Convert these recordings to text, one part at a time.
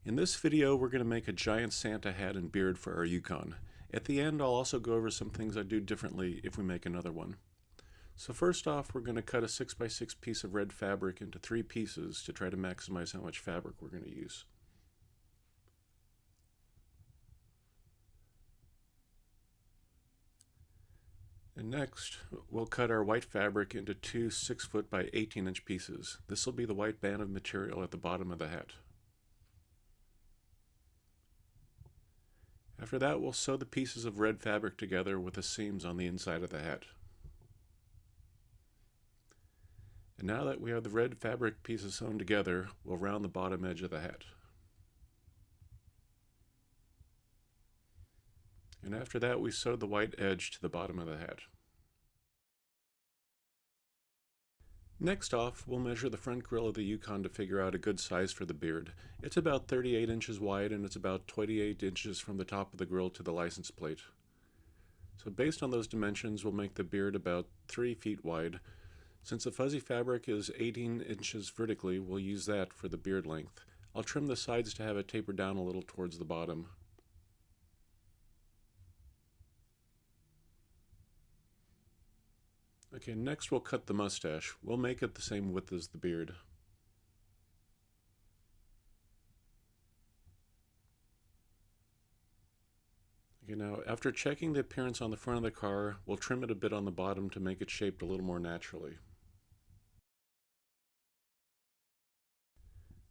In this video, we're going to make a giant Santa hat and beard for our Yukon. At the end, I'll also go over some things I'd do differently if we make another one. So first off, we're going to cut a 6x6 piece of red fabric into 3 pieces to try to maximize how much fabric we're going to use. And next, we'll cut our white fabric into 2 6-foot by 18-inch pieces. This will be the white band of material at the bottom of the hat. After that, we'll sew the pieces of red fabric together with the seams on the inside of the hat. And now that we have the red fabric pieces sewn together, we'll round the bottom edge of the hat. And after that, we sew the white edge to the bottom of the hat. Next off, we'll measure the front grille of the Yukon to figure out a good size for the beard. It's about 38 inches wide and it's about 28 inches from the top of the grille to the license plate. So based on those dimensions, we'll make the beard about 3 feet wide. Since the fuzzy fabric is 18 inches vertically, we'll use that for the beard length. I'll trim the sides to have it taper down a little towards the bottom. Okay, next we'll cut the mustache. We'll make it the same width as the beard. Okay, now after checking the appearance on the front of the car, we'll trim it a bit on the bottom to make it shaped a little more naturally.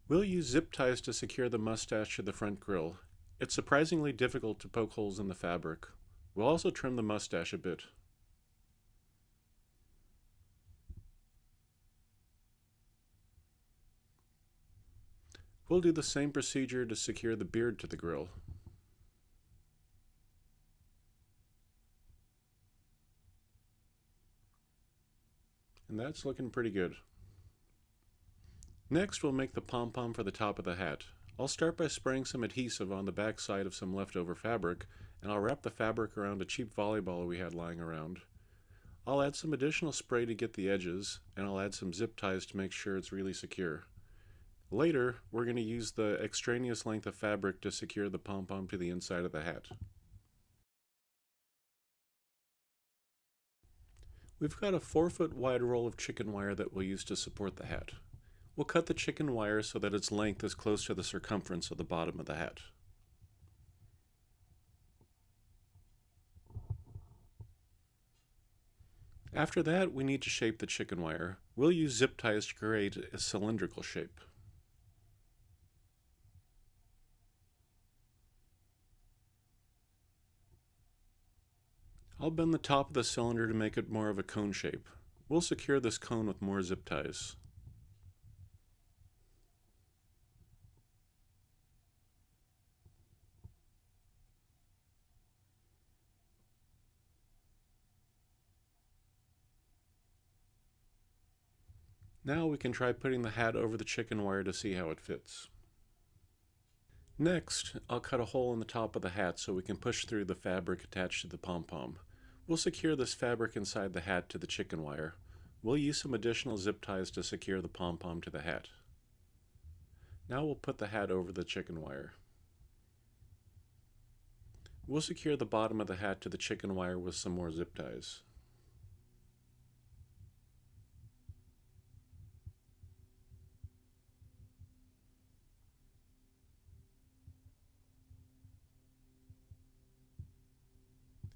We'll use zip ties to secure the mustache to the front grille. It's surprisingly difficult to poke holes in the fabric. We'll also trim the mustache a bit. We'll do the same procedure to secure the beard to the grille. And that's looking pretty good. Next, we'll make the pom-pom for the top of the hat. I'll start by spraying some adhesive on the back side of some leftover fabric, and I'll wrap the fabric around a cheap volleyball we had lying around. I'll add some additional spray to get the edges, and I'll add some zip ties to make sure it's really secure. Later, we're going to use the extraneous length of fabric to secure the pom-pom to the inside of the hat. We've got a 4-foot wide roll of chicken wire that we'll use to support the hat. We'll cut the chicken wire so that its length is close to the circumference of the bottom of the hat. After that, we need to shape the chicken wire. We'll use zip ties to create a cylindrical shape. I'll bend the top of the cylinder to make it more of a cone shape. We'll secure this cone with more zip ties. Now we can try putting the hat over the chicken wire to see how it fits. Next, I'll cut a hole in the top of the hat so we can push through the fabric attached to the pom-pom. We'll secure this fabric inside the hat to the chicken wire. We'll use some additional zip ties to secure the pom-pom to the hat. Now we'll put the hat over the chicken wire. We'll secure the bottom of the hat to the chicken wire with some more zip ties.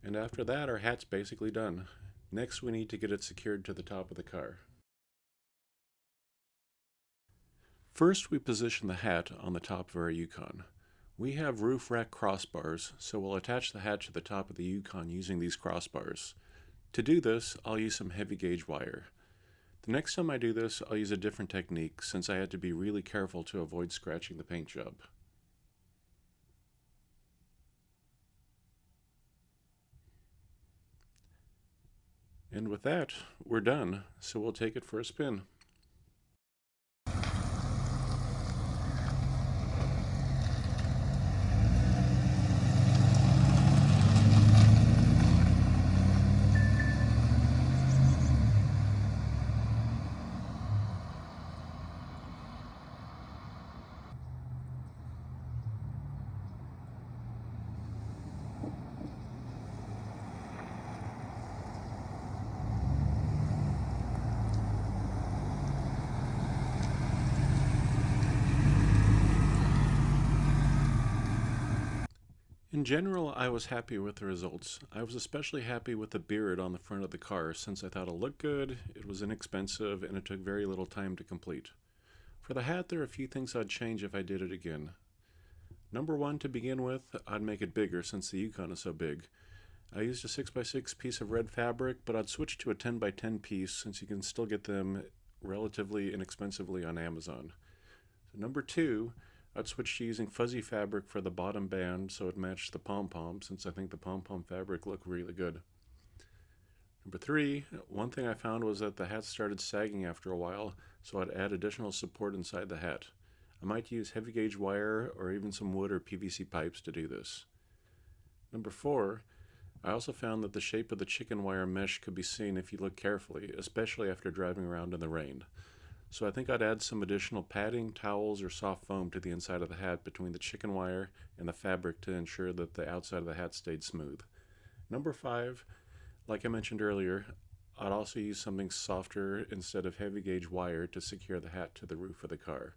And after that, our hat's basically done. Next, we need to get it secured to the top of the car. First, we position the hat on the top of our Yukon. We have roof rack crossbars, so we'll attach the hat to the top of the Yukon using these crossbars. To do this, I'll use some heavy gauge wire. The next time I do this, I'll use a different technique since I had to be really careful to avoid scratching the paint job. And with that, we're done, so we'll take it for a spin. In general, I was happy with the results. I was especially happy with the beard on the front of the car since I thought it looked good, it was inexpensive, and it took very little time to complete. For the hat, there are a few things I'd change if I did it again. Number one, to begin with, I'd make it bigger since the Yukon is so big. I used a 6x6 piece of red fabric, but I'd switch to a 10x10 piece since you can still get them relatively inexpensively on Amazon. So number two, I'd switch to using fuzzy fabric for the bottom band so it matched the pom-pom since I think the pom-pom fabric looked really good. Number three, one thing I found was that the hat started sagging after a while, so I'd add additional support inside the hat. I might use heavy gauge wire or even some wood or PVC pipes to do this. Number four, I also found that the shape of the chicken wire mesh could be seen if you look carefully, especially after driving around in the rain. So I think I'd add some additional padding, towels, or soft foam to the inside of the hat between the chicken wire and the fabric to ensure that the outside of the hat stayed smooth. Number five, like I mentioned earlier, I'd also use something softer instead of heavy gauge wire to secure the hat to the roof of the car.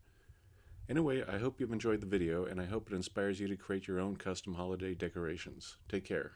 Anyway, I hope you've enjoyed the video, and I hope it inspires you to create your own custom holiday decorations. Take care.